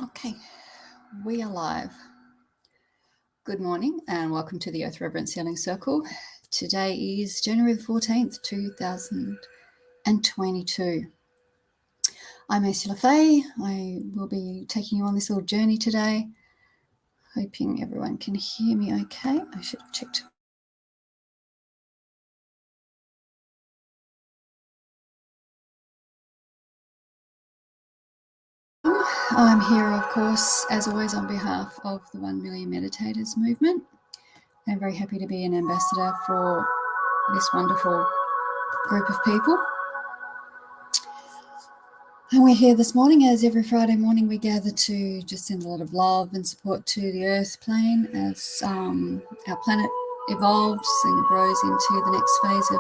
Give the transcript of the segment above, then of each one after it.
Okay, we are live. Good morning and welcome to the Earth Reverence Healing Circle. Today is January the 14th, 2022. I'm Ursula Faye. I will be taking you on this little journey today. Hoping everyone can hear me okay. I should have checked. I'm here, of course, as always, on behalf of the 1 Million Meditators movement. I'm very happy to be an ambassador for this wonderful group of people. And we're here this morning, as every Friday morning we gather to just send a lot of love and support to the Earth plane as our planet evolves and grows into the next phase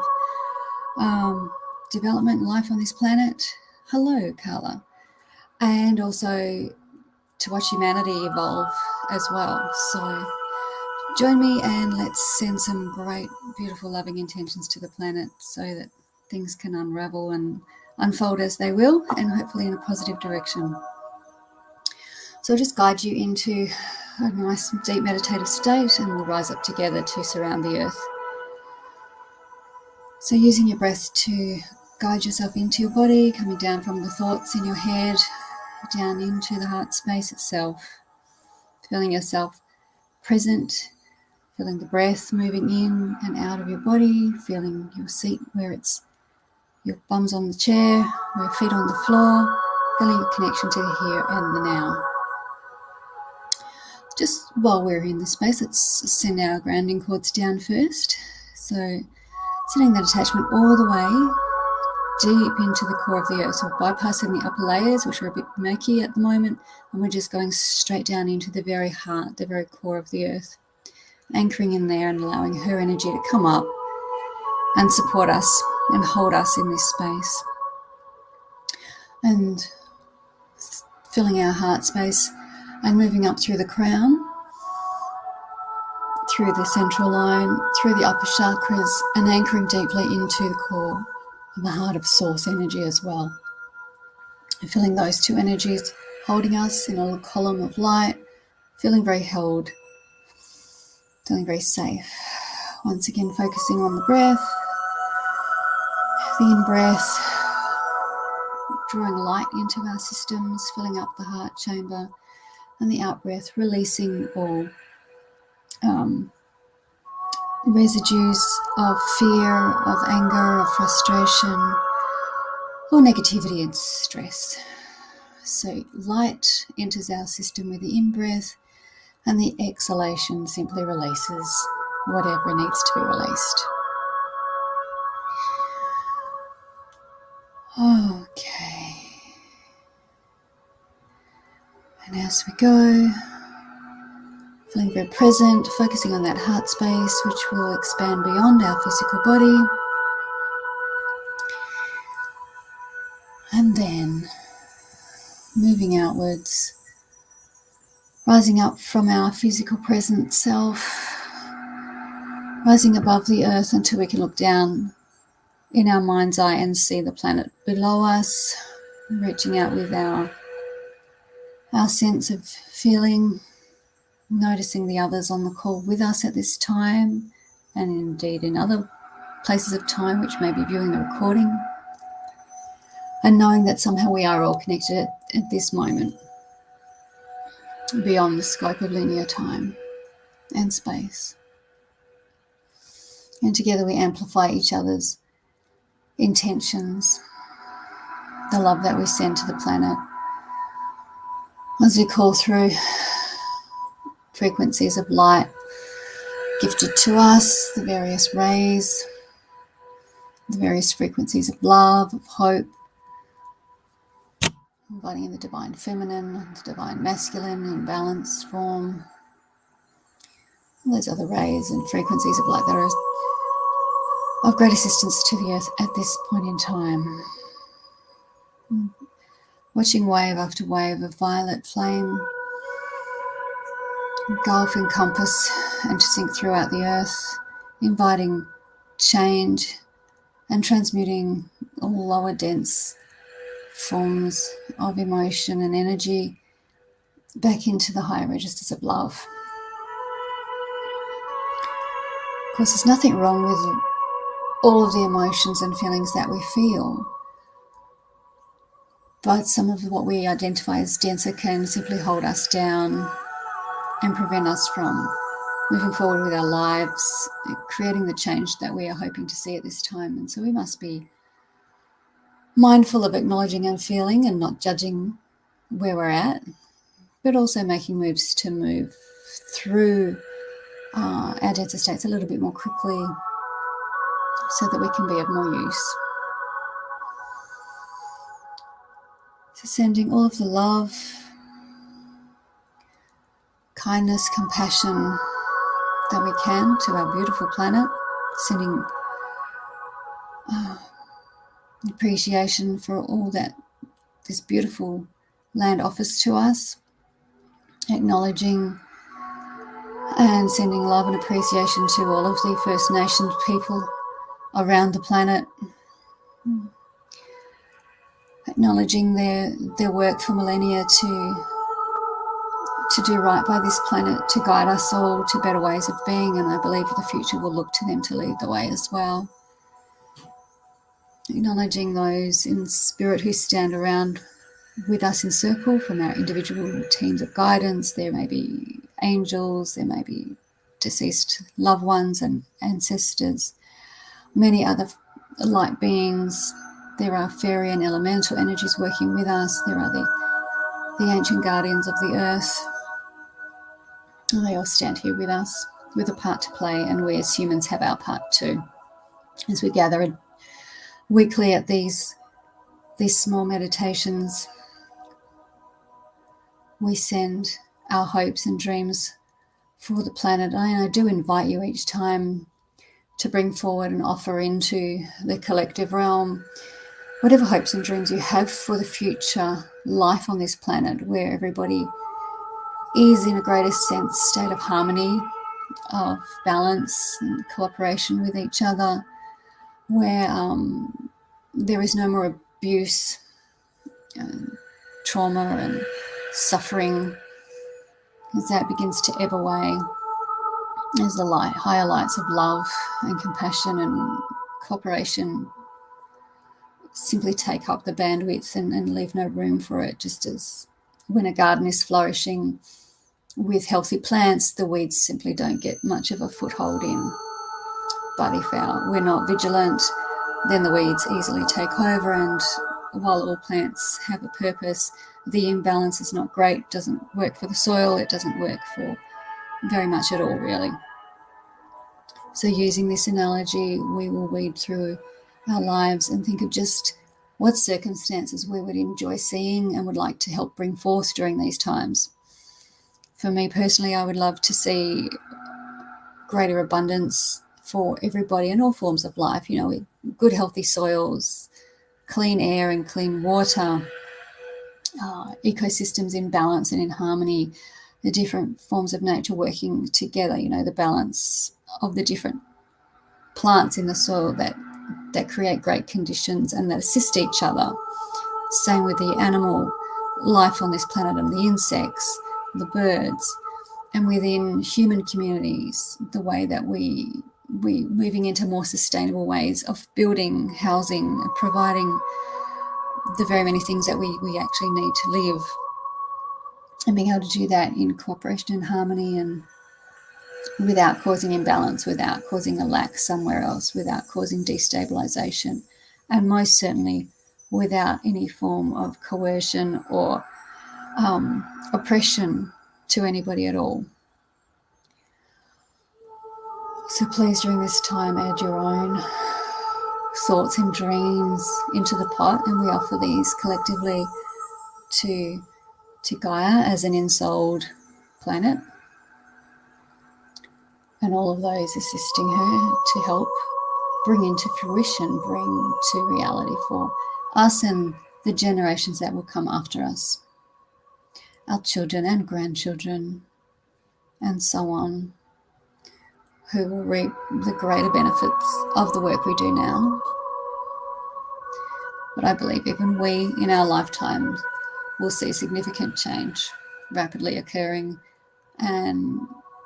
of development and life on this planet. Hello, Carla. And also to watch humanity evolve as well. So join me and let's send some great, beautiful, loving intentions to the planet so that things can unravel and unfold as they will, and hopefully in a positive direction. So I'll just guide you into a nice deep meditative state and we'll rise up together to surround the earth. So using your breath to guide yourself into your body, coming down from the thoughts in your head, down into the heart space itself, feeling yourself present, feeling the breath moving in and out of your body, feeling your seat where it's your bum's on the chair, your feet on the floor, feeling your connection to the here and the now. Just while we're in this space, let's send our grounding cords down first. So sending that attachment all the way deep into the core of the earth. So bypassing the upper layers, which are a bit murky at the moment, and we're just going straight down into the very heart, the very core of the earth, anchoring in there and allowing her energy to come up and support us and hold us in this space. And filling our heart space and moving up through the crown, through the central line, through the upper chakras, and anchoring deeply into the core and the heart of source energy as well. And feeling those two energies holding us in a little column of light, feeling very held, feeling very safe. Once again, focusing on the breath, the in-breath, drawing light into our systems, filling up the heart chamber, and the out-breath, releasing all residues of fear, of anger, of frustration, or negativity and stress. So light enters our system with the in-breath, and the exhalation simply releases whatever needs to be released. Okay. And as we go, feeling very present, focusing on that heart space, which will expand beyond our physical body. And then moving outwards, rising up from our physical present self, rising above the earth until we can look down in our mind's eye and see the planet below us, reaching out with our sense of feeling, noticing the others on the call with us at this time, and indeed in other places of time which may be viewing the recording, and knowing that somehow we are all connected at this moment beyond the scope of linear time and space. And together we amplify each other's intentions, the love that we send to the planet, as we call through frequencies of light gifted to us, the various rays, the various frequencies of love, of hope, inviting in the divine feminine, the divine masculine in balanced form, all those other rays and frequencies of light that are of great assistance to the earth at this point in time. Watching wave after wave of violet flame engulf, encompass, and to sink throughout the earth, inviting change and transmuting all lower dense forms of emotion and energy back into the higher registers of love. Of course, there's nothing wrong with all of the emotions and feelings that we feel, but some of what we identify as denser can simply hold us down and prevent us from moving forward with our lives, creating the change that we are hoping to see at this time. And so we must be mindful of acknowledging and feeling and not judging where we're at, but also making moves to move through our denser states a little bit more quickly so that we can be of more use. So sending all of the love, kindness, compassion that we can to our beautiful planet, sending appreciation for all that this beautiful land offers to us, acknowledging and sending love and appreciation to all of the First Nations people around the planet, acknowledging their work for millennia to do right by this planet, to guide us all to better ways of being, and I believe the future will look to them to lead the way as well. Acknowledging those in spirit who stand around with us in circle from our individual teams of guidance. There may be angels, there may be deceased loved ones and ancestors, many other light beings. There are fairy and elemental energies working with us. There are the ancient guardians of the earth. And they all stand here with us with a part to play, and we as humans have our part too. As we gather weekly at these small meditations, we send our hopes and dreams for the planet. And I do invite you each time to bring forward and offer into the collective realm whatever hopes and dreams you have for the future life on this planet, where everybody is in a greater sense state of harmony, of balance and cooperation with each other, where there is no more abuse, trauma and suffering, as that begins to ebb away, as the higher lights of love and compassion and cooperation simply take up the bandwidth and leave no room for it. Just as when a garden is flourishing with healthy plants, the weeds simply don't get much of a foothold in. But if we're not vigilant, then the weeds easily take over, and while all plants have a purpose, the imbalance is not great, doesn't work for the soil, it doesn't work for very much at all, really. So using this analogy, we will weed through our lives and think of just what circumstances we would enjoy seeing and would like to help bring forth during these times. For me personally, I would love to see greater abundance for everybody in all forms of life, with good healthy soils, clean air and clean water, ecosystems in balance and in harmony, the different forms of nature working together, the balance of the different plants in the soil that create great conditions and that assist each other. Same with the animal life on this planet and the insects, the birds, and within human communities, the way that we moving into more sustainable ways of building, housing, providing the very many things that we actually need to live, and being able to do that in cooperation and harmony, and without causing imbalance, without causing a lack somewhere else, without causing destabilization, and most certainly without any form of coercion or oppression to anybody at all. So please, during this time, add your own thoughts and dreams into the pot, and we offer these collectively to Gaia as an ensouled planet, and all of those assisting her to help bring into fruition, bring to reality for us and the generations that will come after us, our children and grandchildren, and so on, who will reap the greater benefits of the work we do now. But I believe even we in our lifetimes will see significant change rapidly occurring, and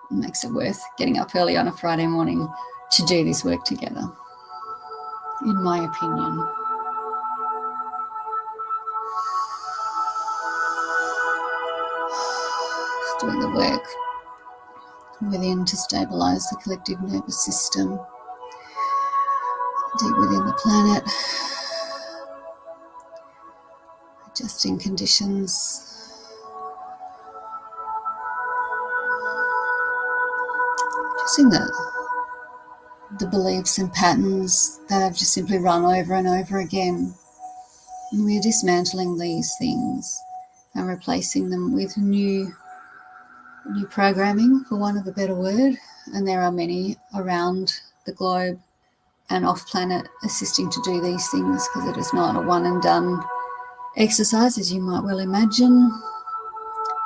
makes it worth getting up early on a Friday morning to do this work together, in my opinion. Just doing the work within to stabilize the collective nervous system, deep within the planet, adjusting conditions, adjusting the beliefs and patterns that have just simply run over and over again. And we're dismantling these things and replacing them with new programming, for want of a better word. And there are many around the globe and off planet assisting to do these things, because it is not a one and done exercise, as you might well imagine.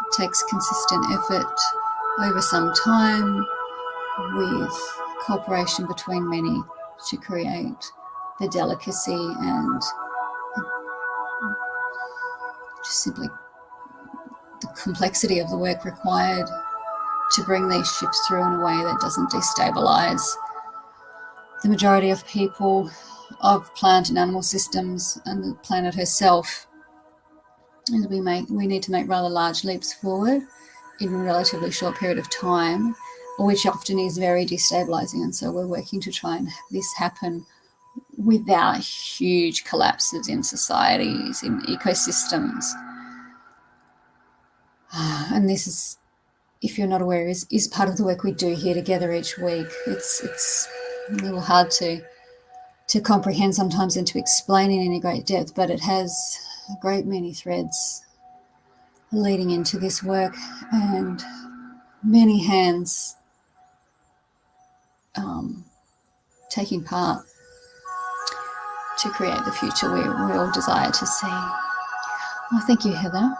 It takes consistent effort over some time, with cooperation between many, to create the delicacy and just simply the complexity of the work required to bring these shifts through in a way that doesn't destabilize the majority of people, of plant and animal systems, and the planet herself. As we need to make rather large leaps forward in a relatively short period of time, which often is very destabilizing. And so we're working to try and have this happen without huge collapses in societies, in ecosystems. And this is, if you're not aware, is part of the work we do here together each week. It's a little hard to comprehend sometimes and to explain in any great depth, but it has a great many threads leading into this work, and many hands taking part to create the future we all desire to see. Well, thank you, Heather.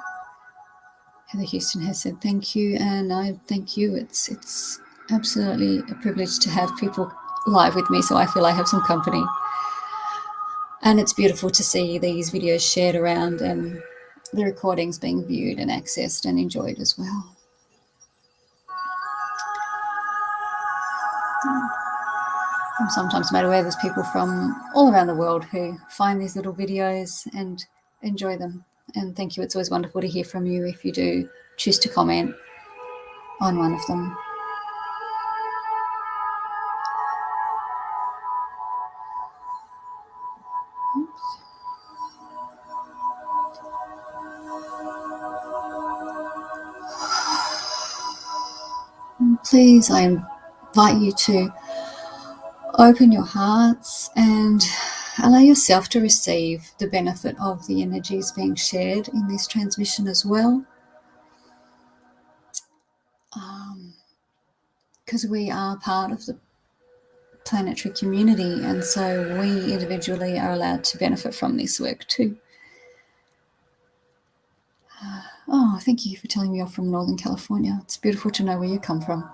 Heather Houston has said thank you, and I thank you. It's absolutely a privilege to have people live with me, so I feel I have some company. And it's beautiful to see these videos shared around and the recordings being viewed and accessed and enjoyed as well. I'm sometimes made aware there's people from all around the world who find these little videos and enjoy them. And thank you. It's always wonderful to hear from you if you do choose to comment on one of them. Please, I invite you to open your hearts and allow yourself to receive the benefit of the energies being shared in this transmission as well. Because we are part of the planetary community, and so we individually are allowed to benefit from this work too. Oh, thank you for telling me you're from Northern California. It's beautiful to know where you come from.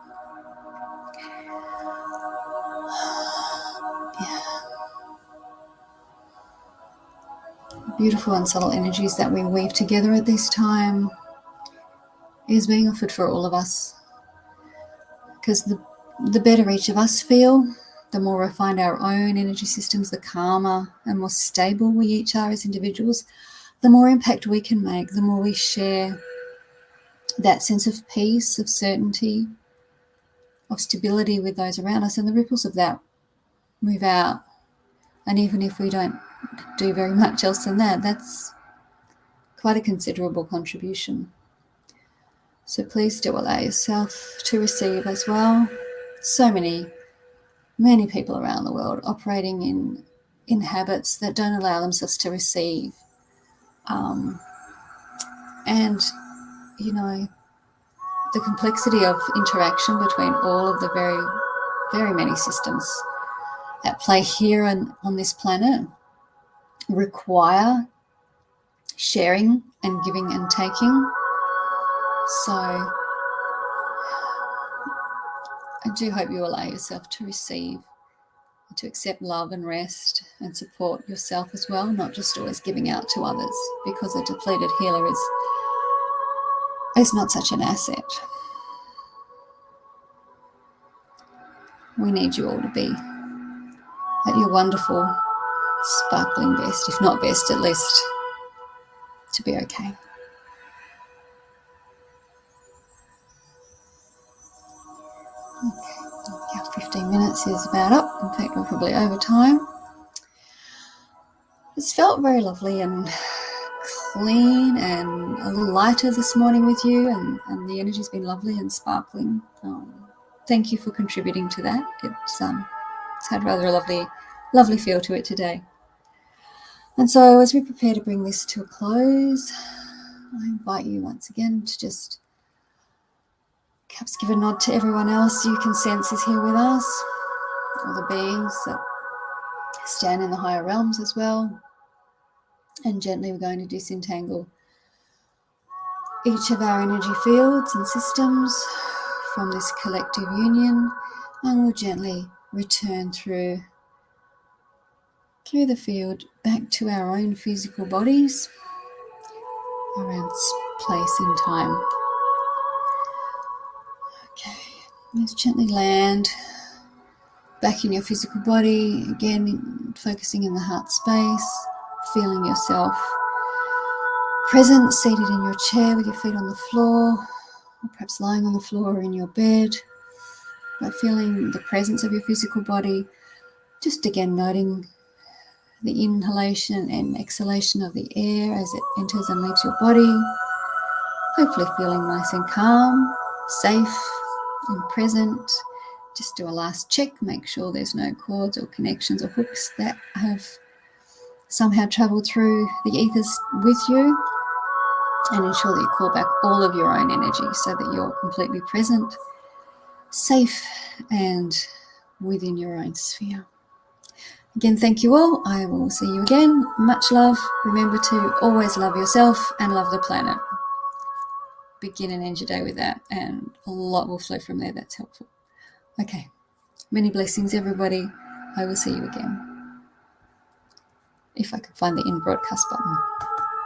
Beautiful and subtle energies that we weave together at this time is being offered for all of us, because the better each of us feel, the more refined our own energy systems, the calmer and more stable we each are as individuals, the more impact we can make, the more we share that sense of peace, of certainty, of stability with those around us, and the ripples of that move out. And even if we don't do very much else than that, that's quite a considerable contribution. So please do allow yourself to receive as well. So many people around the world operating in habits that don't allow themselves to receive. And, you know, the complexity of interaction between all of the very, very many systems at play here and on this planet require sharing and giving and taking. So I do hope you allow yourself to receive, to accept love and rest and support yourself as well, not just always giving out to others, because a depleted healer is is not such an asset. We need you all to be at your wonderful, sparkling best, if not best, at least to be okay. Okay, 15 minutes is about up. In fact, we're probably over time. It's felt very lovely and clean and a little lighter this morning with you, and the energy's been lovely and sparkling. Thank you for contributing to that. It's had rather a lovely feel to it today. And so as we prepare to bring this to a close, I invite you once again to just perhaps give a nod to everyone else you can sense is here with us, all the beings that stand in the higher realms as well. And gently we're going to disentangle each of our energy fields and systems from this collective union, and we'll gently return through the field back to our own physical bodies around place and time. Okay, let's gently land back in your physical body, again focusing in the heart space, feeling yourself present, seated in your chair with your feet on the floor, or perhaps lying on the floor or in your bed, but feeling the presence of your physical body, just again noting the inhalation and exhalation of the air as it enters and leaves your body, hopefully feeling nice and calm, safe and present. Just do a last check, make sure there's no cords or connections or hooks that have somehow traveled through the ethers with you, and ensure that you call back all of your own energy so that you're completely present, safe and within your own sphere. Again, thank you all. I will see you again. Much love. Remember to always love yourself and love the planet. Begin and end your day with that, and a lot will flow from there. That's helpful. Okay. Many blessings, everybody. I will see you again. If I can find the in broadcast button.